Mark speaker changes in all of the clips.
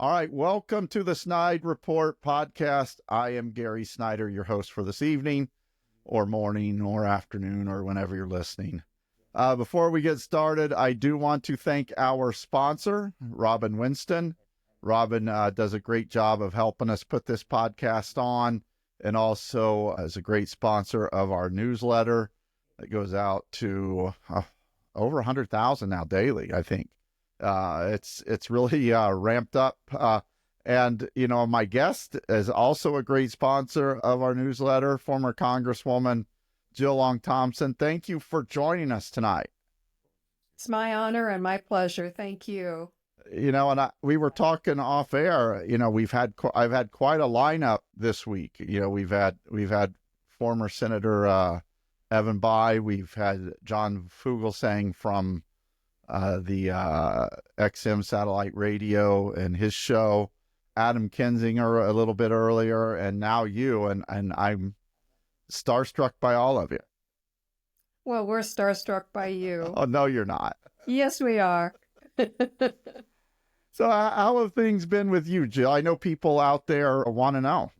Speaker 1: All right, welcome to the SnydeReport podcast. I am Gary Snyder, your host for this evening, or morning, or afternoon, or whenever you're listening. Before we get started, I do want to thank our sponsor, Robin Winston. Robin does a great job of helping us put this podcast on, and also is a great sponsor of our newsletter that goes out to over 100,000 now daily, I think. It's really ramped up. And, you know, my guest is also a great sponsor of our newsletter, former Congresswoman Jill Long Thompson. Thank you for joining us tonight.
Speaker 2: It's my honor and my pleasure. Thank you.
Speaker 1: You know, and we were talking off air. You know, I've had quite a lineup this week. You know, we've had former Senator Evan Bayh. We've had John Fugelsang from the XM satellite radio and his show, Adam Kinzinger a little bit earlier, and now you, and I'm starstruck by all of you.
Speaker 2: Well, we're starstruck by you.
Speaker 1: Oh, no, you're not.
Speaker 2: Yes, we are.
Speaker 1: So how have things been with you, Jill? I know people out there want to know.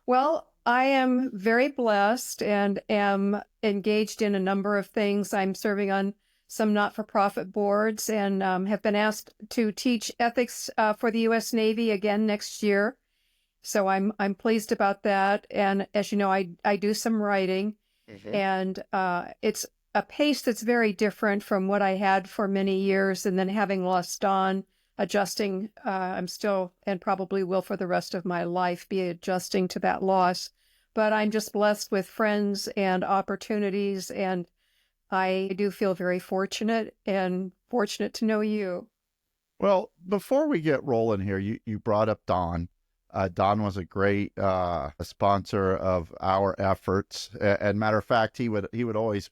Speaker 2: Well, I am very blessed and am engaged in a number of things. I'm serving on some not-for-profit boards, and have been asked to teach ethics for the U.S. Navy again next year. So I'm pleased about that. And as you know, I do some writing, and it's a pace that's very different from what I had for many years. And then having lost Don, adjusting, I'm still, and probably will for the rest of my life, be adjusting to that loss. But I'm just blessed with friends and opportunities, and I do feel very fortunate, and fortunate to know you.
Speaker 1: Well, before we get rolling here, you brought up Don. Don was a great sponsor of our efforts. And matter of fact, he would always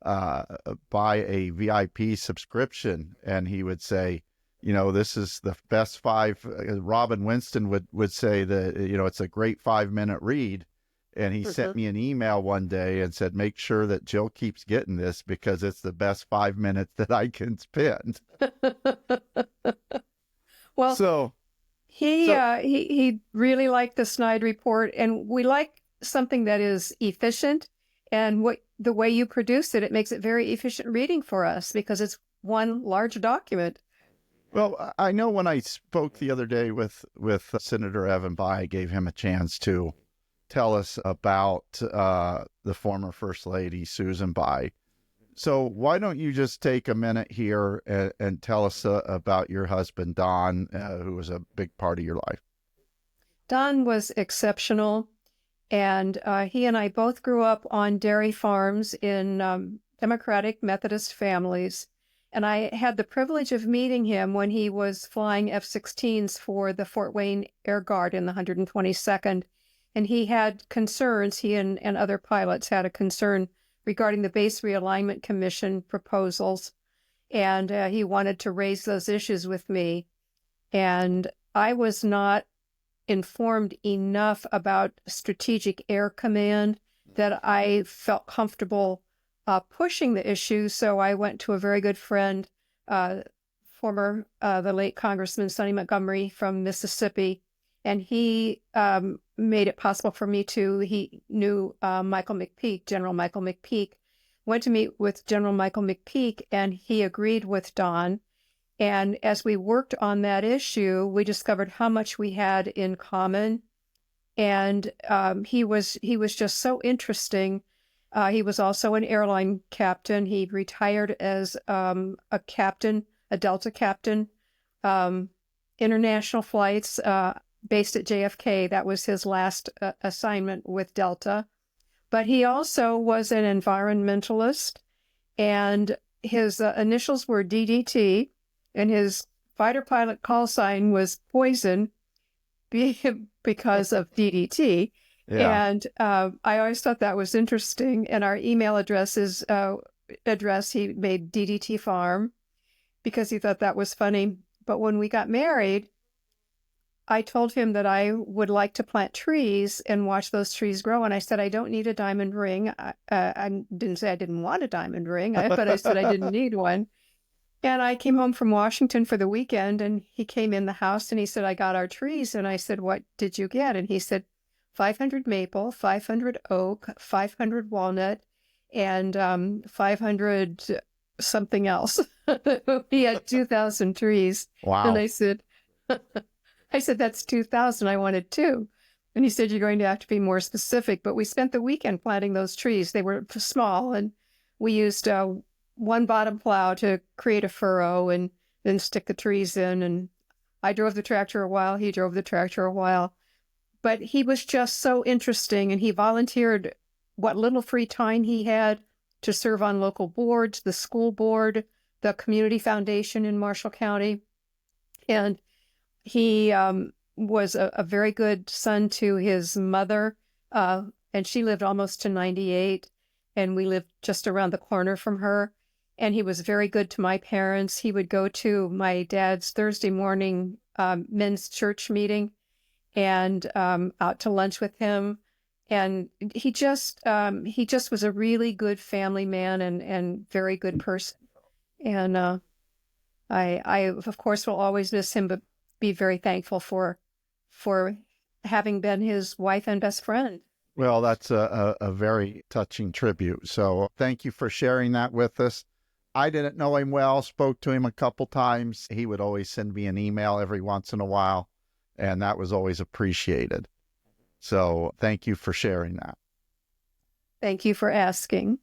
Speaker 1: buy a VIP subscription, and he would say, you know, this is the best five. Robin Winston would say that, you know, it's a great 5-minute read. And he sent me an email one day and said, make sure that Jill keeps getting this because it's the best 5 minutes that I can spend.
Speaker 2: Well, so he really liked the SnydeReport, and we like something that is efficient, and the way you produce it makes it very efficient reading for us because it's one large document.
Speaker 1: Well, I know when I spoke the other day with Senator Evan Bayh, I gave him a chance to tell us about the former First Lady, Susan Bayh. So why don't you just take a minute here and tell us about your husband, Don, who was a big part of your life.
Speaker 2: Don was exceptional, and he and I both grew up on dairy farms in Democratic Methodist families. And I had the privilege of meeting him when he was flying F-16s for the Fort Wayne Air Guard in the 122nd. And he had concerns, he and other pilots had a concern regarding the Base Realignment Commission proposals. And he wanted to raise those issues with me. And I was not informed enough about Strategic Air Command that I felt comfortable pushing the issue. So I went to a very good friend, the late Congressman Sonny Montgomery from Mississippi, and he made it possible for me he knew General Michael McPeak, went to meet with General Michael McPeak, and he agreed with Don. And as we worked on that issue, we discovered how much we had in common. And he was just so interesting. He was also an airline captain. He retired as a Delta captain, international flights, based at JFK. That was his last assignment with Delta. But he also was an environmentalist, and his initials were DDT, and his fighter pilot call sign was Poison because of DDT. Yeah. And I always thought that was interesting. And our email address he made DDT Farm because he thought that was funny. But when we got married, I told him that I would like to plant trees and watch those trees grow. And I said, I don't need a diamond ring. I didn't say I didn't want a diamond ring, but I said I didn't need one. And I came home from Washington for the weekend, and he came in the house and he said, I got our trees. And I said, what did you get? And he said, 500 maple, 500 oak, 500 walnut, and 500 something else. He had 2,000 trees.
Speaker 1: Wow.
Speaker 2: And I said, that's 2,000. I wanted two. And he said, you're going to have to be more specific. But we spent the weekend planting those trees. They were small, and we used one bottom plow to create a furrow and then stick the trees in. And I drove the tractor a while. He drove the tractor a while. But he was just so interesting, and he volunteered what little free time he had to serve on local boards, the school board, the community foundation in Marshall County. And he was a very good son to his mother, and she lived almost to 98, and we lived just around the corner from her. And he was very good to my parents. He would go to my dad's Thursday morning men's church meeting and out to lunch with him. And he just was a really good family man and very good person. And I of course will always miss him, but be very thankful for having been his wife and best friend.
Speaker 1: Well, that's a very touching tribute. So thank you for sharing that with us. I didn't know him well, spoke to him a couple times. He would always send me an email every once in a while, and that was always appreciated. So thank you for sharing that.
Speaker 2: Thank you for asking.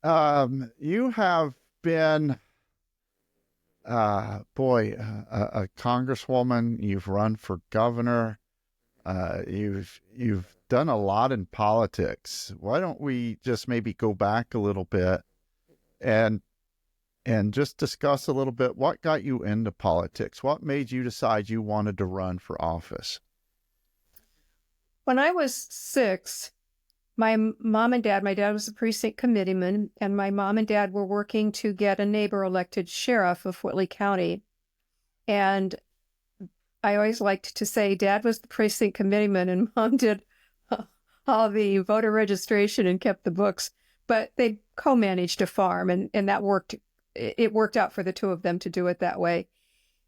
Speaker 1: You have been, a congresswoman. You've run for governor. You've done a lot in politics. Why don't we just maybe go back a little bit and just discuss a little bit what got you into politics? What made you decide you wanted to run for office?
Speaker 2: When I was 6, my mom and dad, my dad was a precinct committeeman, and my mom and dad were working to get a neighbor elected sheriff of Whitley County. And I always liked to say Dad was the precinct committeeman and Mom did all the voter registration and kept the books. But they co-managed a farm, and that worked. It worked out for the two of them to do it that way.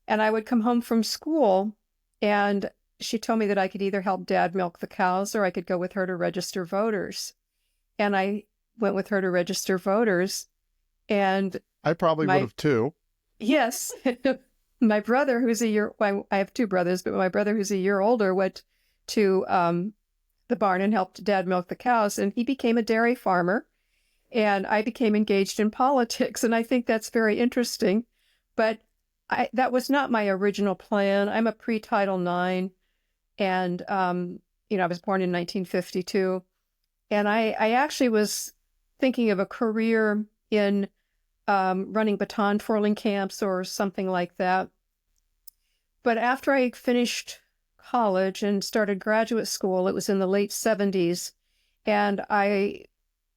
Speaker 2: And I would come home from school, and she told me that I could either help Dad milk the cows or I could go with her to register voters. And I went with her to register voters. And
Speaker 1: I probably would have too.
Speaker 2: Yes. My brother, who's a year, well, I have two brothers, but my brother, who's a year older, went to the barn and helped Dad milk the cows, and he became a dairy farmer. And I became engaged in politics, and I think that's very interesting. But that was not my original plan. I'm a pre-Title IX, and I was born in 1952. And I actually was thinking of a career in running baton twirling camps or something like that. But after I finished college and started graduate school, it was in the late 70s, and I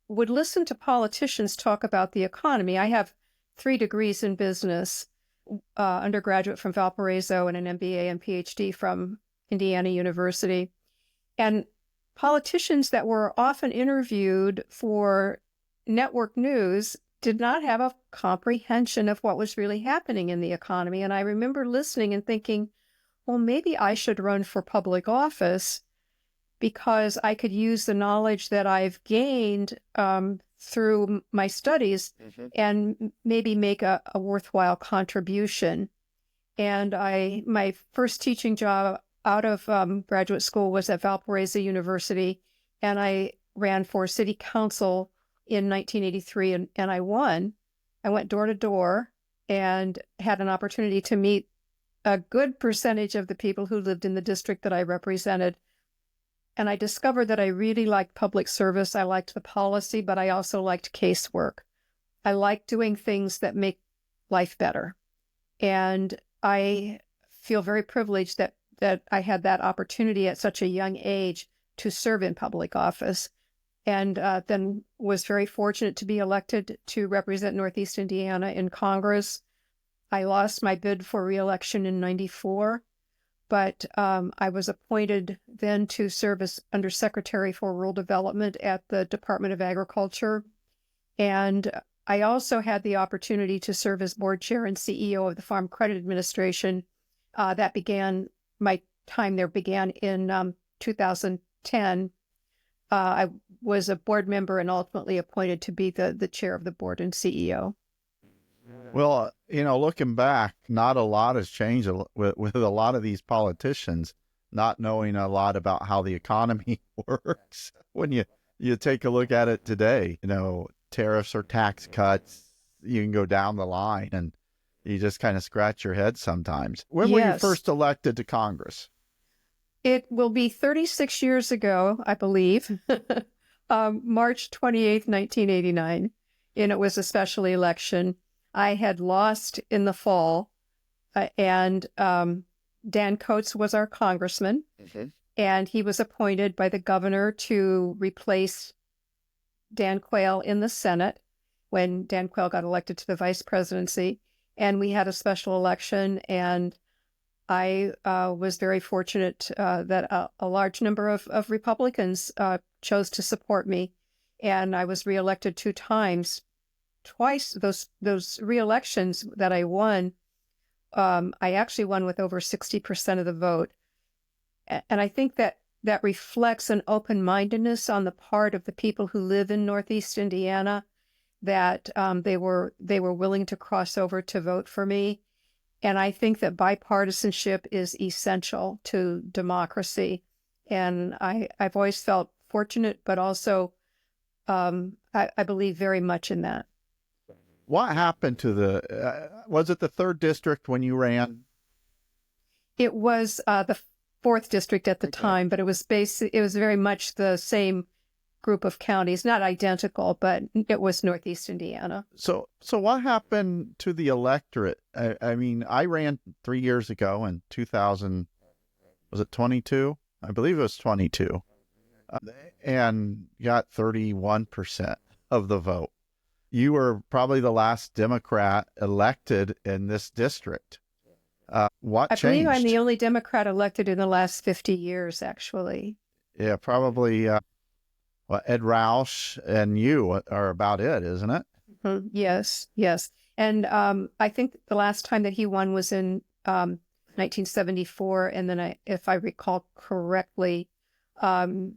Speaker 2: would listen to politicians talk about the economy. I have 3 degrees in business, undergraduate from Valparaiso and an MBA and PhD from Indiana University. And politicians that were often interviewed for network news did not have a comprehension of what was really happening in the economy. And I remember listening and thinking, well, maybe I should run for public office because I could use the knowledge that I've gained through my studies and maybe make a worthwhile contribution. And my first teaching job out of graduate school was at Valparaiso University, and I ran for city council in 1983, and I won. I went door to door and had an opportunity to meet a good percentage of the people who lived in the district that I represented. And I discovered that I really liked public service. I liked the policy, but I also liked casework. I liked doing things that make life better. And I feel very privileged that I had that opportunity at such a young age to serve in public office. And then was very fortunate to be elected to represent Northeast Indiana in Congress. I lost my bid for re-election in 94. But I was appointed then to serve as Undersecretary for Rural Development at the Department of Agriculture. And I also had the opportunity to serve as board chair and CEO of the Farm Credit Administration. My time there began in 2010. I was a board member and ultimately appointed to be the chair of the board and CEO.
Speaker 1: Well, looking back, not a lot has changed with a lot of these politicians not knowing a lot about how the economy works. When you take a look at it today, tariffs or tax cuts, you can go down the line and you just kind of scratch your head sometimes. When were you first elected to Congress?
Speaker 2: It will be 36 years ago, I believe, March 28th, 1989, and it was a special election. I had lost in the fall, and Dan Coates was our congressman, and he was appointed by the governor to replace Dan Quayle in the Senate when Dan Quayle got elected to the vice presidency. And we had a special election, and I was very fortunate that a large number of Republicans chose to support me, and I was reelected 2 times. Twice those re-elections that I won, I actually won with over 60% of the vote. And I think that reflects an open-mindedness on the part of the people who live in Northeast Indiana, that they were willing to cross over to vote for me. And I think that bipartisanship is essential to democracy. And I've always felt fortunate, but also I believe very much in that.
Speaker 1: What happened to was it the 3rd district when you ran?
Speaker 2: It was the 4th district at the time, but it was very much the same group of counties, not identical, but it was Northeast Indiana.
Speaker 1: So what happened to the electorate? I mean, I ran 3 years ago in 2000, was it 22? I believe it was 22, and got 31% of the vote. You were probably the last Democrat elected in this district. What changed?
Speaker 2: I believe I'm the only Democrat elected in the last 50 years, actually.
Speaker 1: Yeah, probably Ed Roush and you are about it, isn't it?
Speaker 2: Mm-hmm. Yes. And I think the last time that he won was in 1974. And then, if I recall correctly, Dan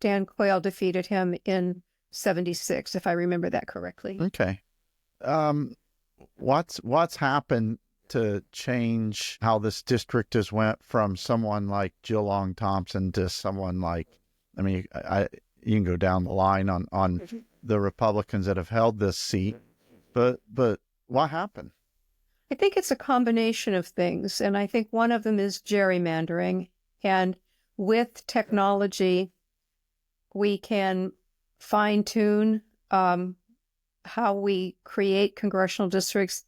Speaker 2: Quayle defeated him in 76, if I remember that correctly.
Speaker 1: Okay. What's happened to change how this district has went from someone like Jill Long Thompson to someone like, you can go down the line on the Republicans that have held this seat, but what happened?
Speaker 2: I think it's a combination of things, and I think one of them is gerrymandering. And with technology, we can fine-tune how we create congressional districts.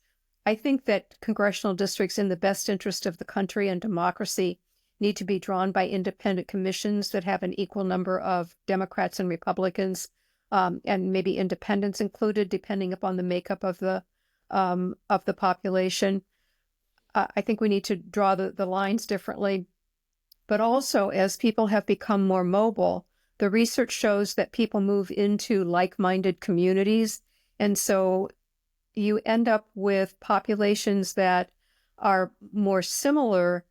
Speaker 2: I think that congressional districts in the best interest of the country and democracy need to be drawn by independent commissions that have an equal number of Democrats and Republicans, and maybe independents included, depending upon the makeup of the population. I think we need to draw the lines differently. But also, as people have become more mobile, the research shows that people move into like-minded communities. And so you end up with populations that are more similar.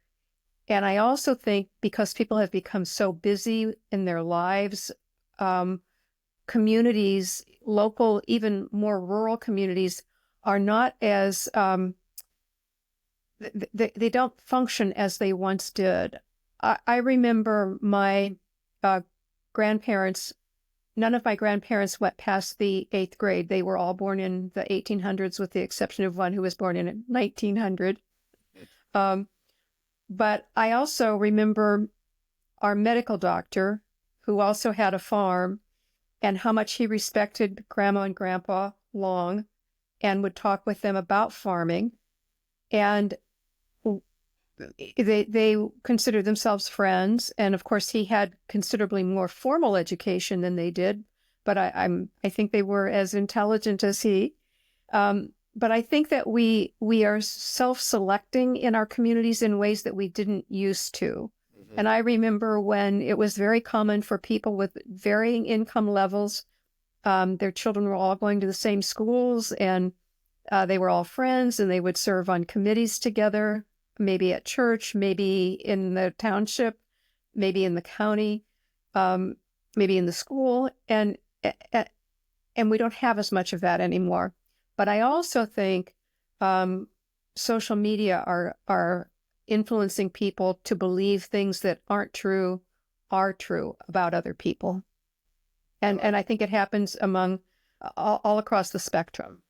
Speaker 2: And I also think because people have become so busy in their lives, communities, local, even more rural communities, are not as, they don't function as they once did. I remember my grandparents, none of my grandparents went past the 8th grade. They were all born in the 1800s, with the exception of one who was born in 1900. But I also remember our medical doctor, who also had a farm, and how much he respected Grandma and Grandpa Long and would talk with them about farming. And they considered themselves friends. And of course, he had considerably more formal education than they did, but I think they were as intelligent as he. But I think that we are self-selecting in our communities in ways that we didn't used to. Mm-hmm. And I remember when it was very common for people with varying income levels Their children were all going to the same schools, and they were all friends, and they would serve on committees together, maybe at church, maybe in the township, maybe in the county, maybe in the school, and we don't have as much of that anymore. But I also think social media are influencing people to believe things that aren't true are true about other people. And I think it happens among all across the spectrum.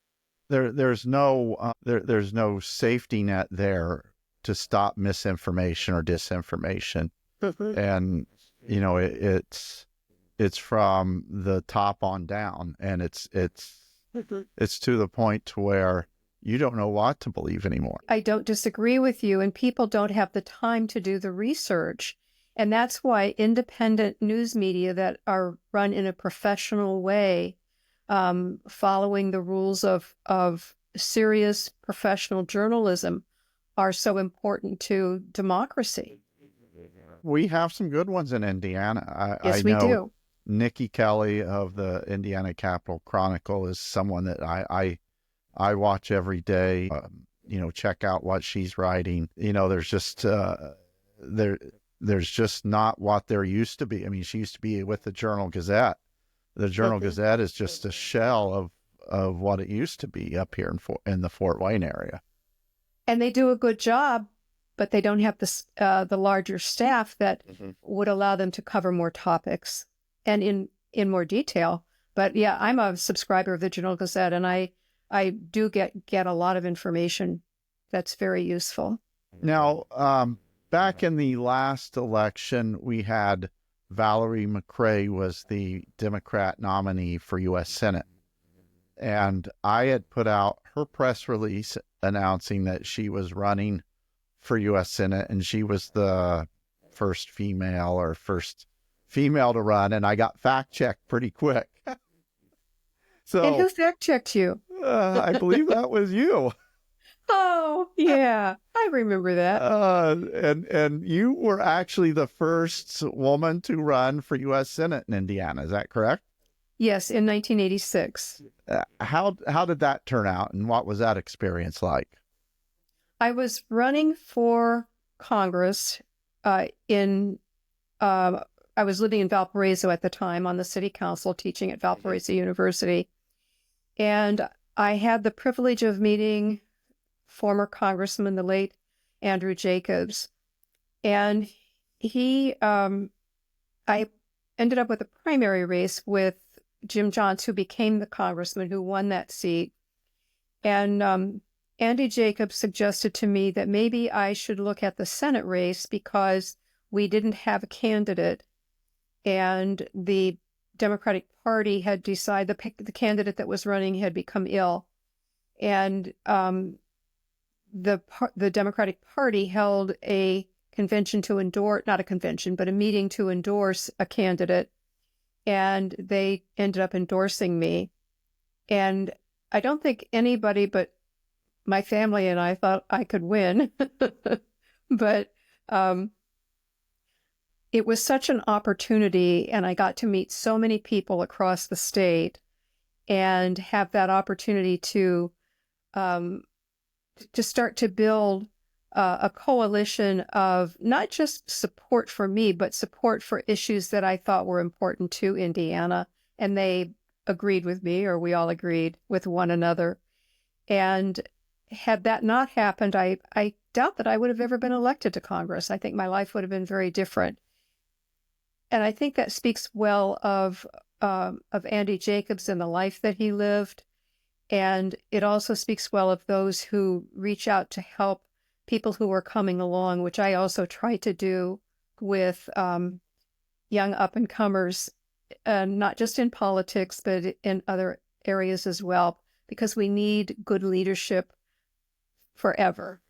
Speaker 1: There's no safety net there to stop misinformation or disinformation. And, you know, it's from the top on down, and it's to the point to where you don't know what to believe anymore.
Speaker 2: I don't disagree with you, and people don't have the time to do the research. And that's why independent news media that are run in a professional way, following the rules of serious professional journalism, are so important to democracy.
Speaker 1: We have some good ones in Indiana.
Speaker 2: Yes,
Speaker 1: I
Speaker 2: we
Speaker 1: know
Speaker 2: do.
Speaker 1: Nikki Kelly of the Indiana Capital Chronicle is someone that I watch every day. You know, check out what she's writing. You know, there's just there's just not what there used to be. I mean, she used to be with the Journal Gazette. The Journal Gazette is just a shell of what it used to be up here in the Fort Wayne area.
Speaker 2: And they do a good job, but they don't have the larger staff that would allow them to cover more topics and in more detail. But yeah, I'm a subscriber of the Journal Gazette, and I do get a lot of information that's very useful.
Speaker 1: Now, back in the last election, we had Valerie McRae was the Democrat nominee for U.S. Senate. And I had put out her press release announcing that she was running for U.S. Senate, and she was the first female to run, and I got fact-checked pretty quick. So,
Speaker 2: and who fact-checked you?
Speaker 1: I believe that was you.
Speaker 2: Oh, yeah, I remember that.
Speaker 1: And you were actually the first woman to run for U.S. Senate in Indiana. Is that correct?
Speaker 2: Yes, in 1986.
Speaker 1: How did that turn out, and what was that experience like?
Speaker 2: I was running for Congress I was living in Valparaiso at the time on the city council, teaching at Valparaiso University. And I had the privilege of meeting former Congressman, the late Andrew Jacobs. And I ended up with a primary race with Jim Johns, who became the congressman who won that seat. And Andy Jacobs suggested to me that maybe I should look at the Senate race because we didn't have a candidate, and the Democratic Party had decided the candidate that was running had become ill, and the Democratic Party held a convention to endorse, not a convention, but a meeting to endorse a candidate, and they ended up endorsing me. And I don't think anybody but my family and I thought I could win, but it was such an opportunity, and I got to meet so many people across the state and have that opportunity to start to build a coalition of not just support for me, but support for issues that I thought were important to Indiana. And they agreed with me, or we all agreed with one another. And had that not happened, I doubt that I would have ever been elected to Congress. I think my life would have been very different. And I think that speaks well of Andy Jacobs and the life that he lived. And it also speaks well of those who reach out to help people who are coming along, which I also try to do with young up-and-comers, not just in politics, but in other areas as well, because we need good leadership forever.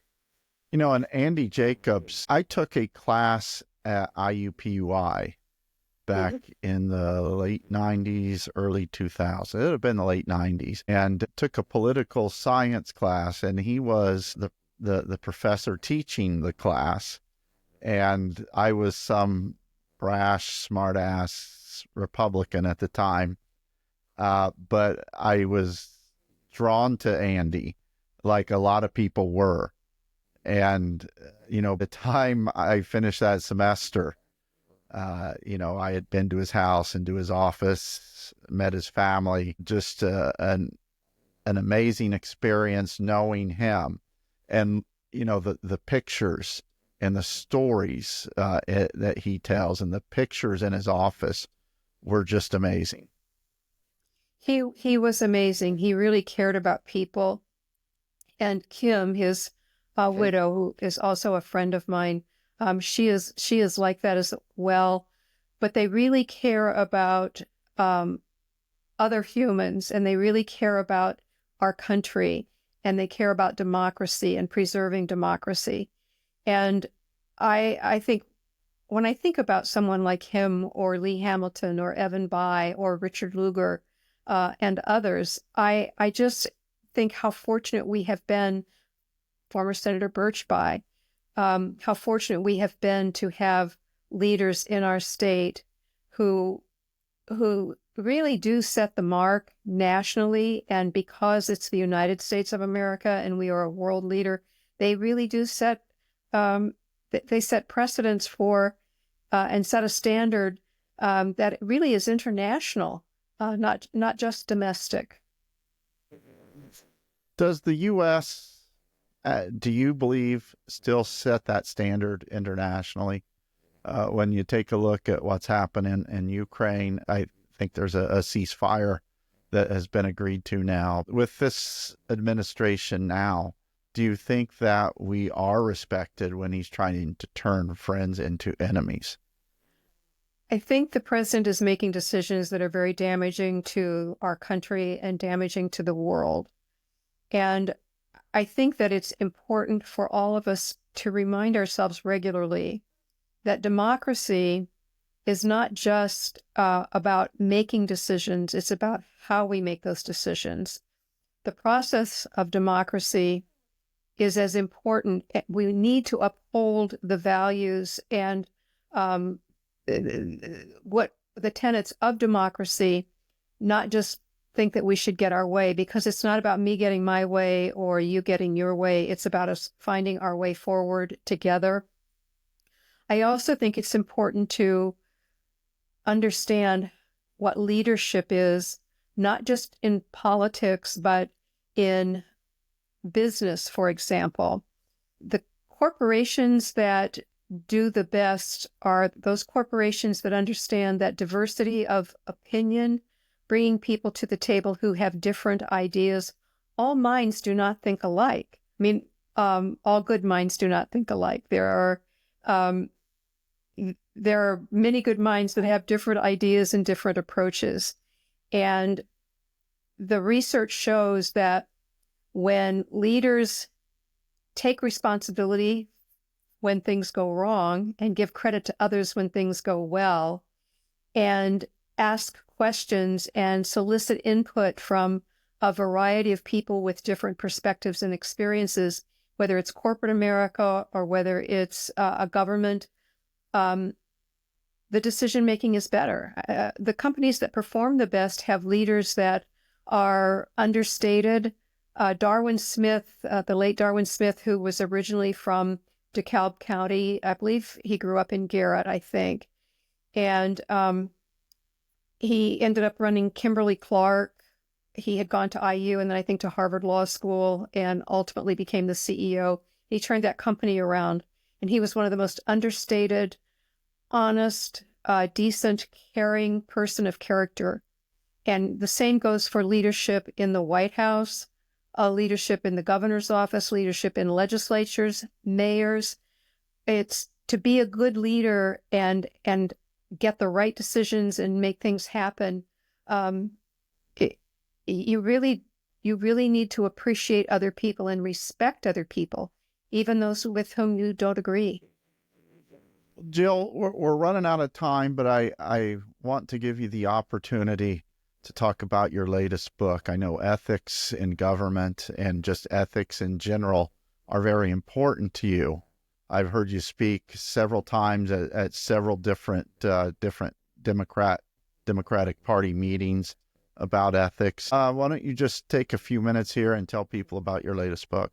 Speaker 1: You know, and Andy Jacobs, I took a class at IUPUI back in the late 90s, early 2000s. It would have been the late 90s, and took a political science class, and he was the professor teaching the class, and I was some brash, smart-ass Republican at the time. but I was drawn to Andy, like a lot of people were. And, the time I finished that semester, I had been to his house and to his office, met his family, just an amazing experience knowing him. And, the pictures and the stories that he tells and the pictures in his office were just amazing.
Speaker 2: He was amazing. He really cared about people. And Kim, his widow, who is also a friend of mine, she is like that as well. But they really care about other humans, and they really care about our country, and they care about democracy and preserving democracy. And I think when I think about someone like him or Lee Hamilton or Evan Bayh or Richard Lugar and others, I just think how fortunate we have been, former Senator Birch Bayh, how fortunate we have been to have leaders in our state who really do set the mark nationally. And because it's the United States of America and we are a world leader, they really do set they set precedents for and set a standard that really is international, not just domestic.
Speaker 1: Does the U.S., do you believe, still set that standard internationally? When you take a look at what's happening in Ukraine, I think there's a ceasefire that has been agreed to now. With this administration now, do you think that we are respected when he's trying to turn friends into enemies?
Speaker 2: I think the president is making decisions that are very damaging to our country and damaging to the world. And I think that it's important for all of us to remind ourselves regularly that democracy is not just about making decisions, it's about how we make those decisions. The process of democracy is as important. We need to uphold the values and what the tenets of democracy, not just think that we should get our way, because it's not about me getting my way or you getting your way. It's about us finding our way forward together. I also think it's important to understand what leadership is, not just in politics, but in business, for example. The corporations that do the best are those corporations that understand that diversity of opinion, bringing people to the table who have different ideas. All minds do not think alike. I mean, all good minds do not think alike. There are many good minds that have different ideas and different approaches. And the research shows that when leaders take responsibility when things go wrong and give credit to others when things go well, and ask questions and solicit input from a variety of people with different perspectives and experiences, whether it's corporate America or whether it's a government, the decision-making is better. The companies that perform the best have leaders that are understated. Darwin Smith, the late Darwin Smith, who was originally from DeKalb County, I believe he grew up in Garrett, I think. And he ended up running Kimberly-Clark. He had gone to IU and then I think to Harvard Law School and ultimately became the CEO. He turned that company around, and he was one of the most understated, honest, decent, caring person of character. And the same goes for leadership in the White House, leadership in the governor's office, leadership in legislatures, mayors. It's to be a good leader and get the right decisions and make things happen. You really need to appreciate other people and respect other people, even those with whom you don't agree.
Speaker 1: Jill, we're running out of time, but I want to give you the opportunity to talk about your latest book. I know ethics in government and just ethics in general are very important to you. I've heard you speak several times at several different Democratic Party meetings about ethics. Why don't you just take a few minutes here and tell people about your latest book?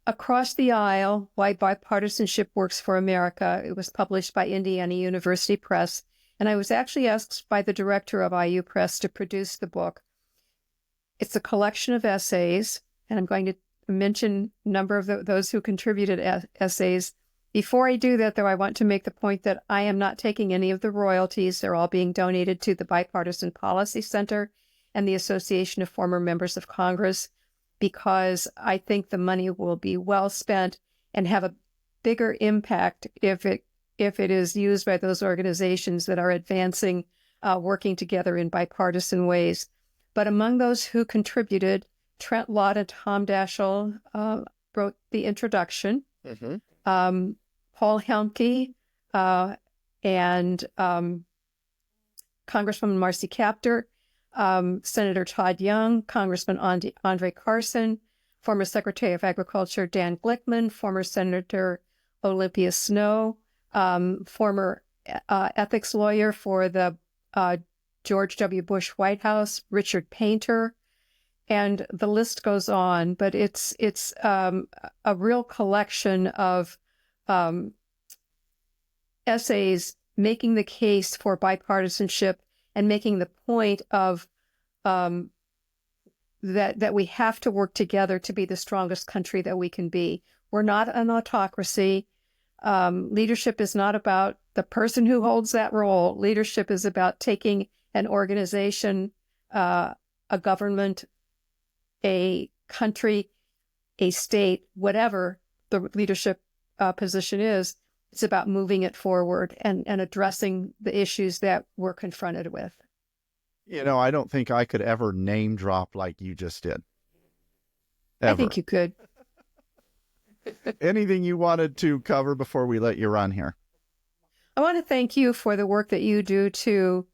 Speaker 2: Across the Aisle, Why Bipartisanship Works for America. It was published by Indiana University Press, and I was actually asked by the director of IU Press to produce the book. It's a collection of essays, and I'm going to mention a number of those who contributed essays. Before I do that, though, I want to make the point that I am not taking any of the royalties. They're all being donated to the Bipartisan Policy Center and the Association of Former Members of Congress, because I think the money will be well spent and have a bigger impact if it is used by those organizations that are advancing, working together in bipartisan ways. But among those who contributed, Trent Lott and Tom Daschle wrote the introduction.
Speaker 1: Mm-hmm.
Speaker 2: Paul Helmke and Congresswoman Marcy Kaptur, Senator Todd Young, Congressman Andre Carson, former Secretary of Agriculture Dan Glickman, former Senator Olympia Snowe, former ethics lawyer for the George W. Bush White House, Richard Painter, and the list goes on. But it's a real collection of essays making the case for bipartisanship and making the point of that we have to work together to be the strongest country that we can be. We're not an autocracy. Leadership is not about the person who holds that role. Leadership is about taking an organization, a government, a country, a state, whatever the leadership position is. It's about moving it forward and addressing the issues that we're confronted with.
Speaker 1: You know, I don't think I could ever name drop like you just did. Ever.
Speaker 2: I think you could.
Speaker 1: Anything you wanted to cover before we let you run here?
Speaker 2: I want to thank you for the work that you do to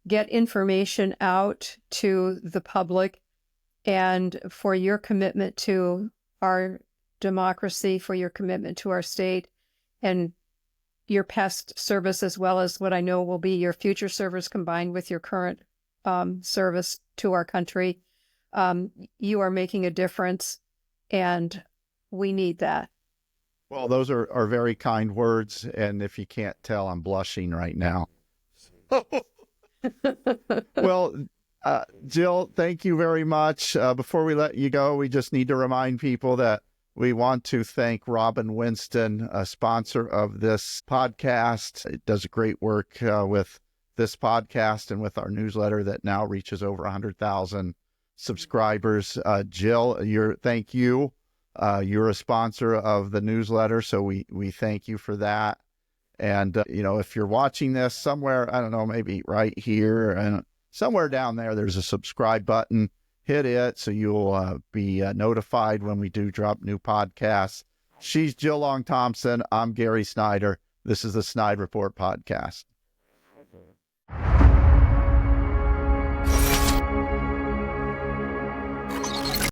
Speaker 2: get information out to the public and for your commitment to our democracy, for your commitment to our state, and your past service, as well as what I know will be your future service combined with your current service to our country. You are making a difference, and we need that.
Speaker 1: Well, those are very kind words, and if you can't tell, I'm blushing right now. Well, Jill, thank you very much. Before we let you go, we just need to remind people that we want to thank Robin Winston, a sponsor of this podcast. It does great work with this podcast and with our newsletter that now reaches over 100,000 subscribers. Jill, thank you. You're a sponsor of the newsletter, so we thank you for that. And, if you're watching this somewhere, I don't know, maybe right here and somewhere down there, there's a subscribe button. Hit it so you'll be notified when we do drop new podcasts. She's Jill Long Thompson. I'm Gary Snyder. This is the SnydeReport podcast.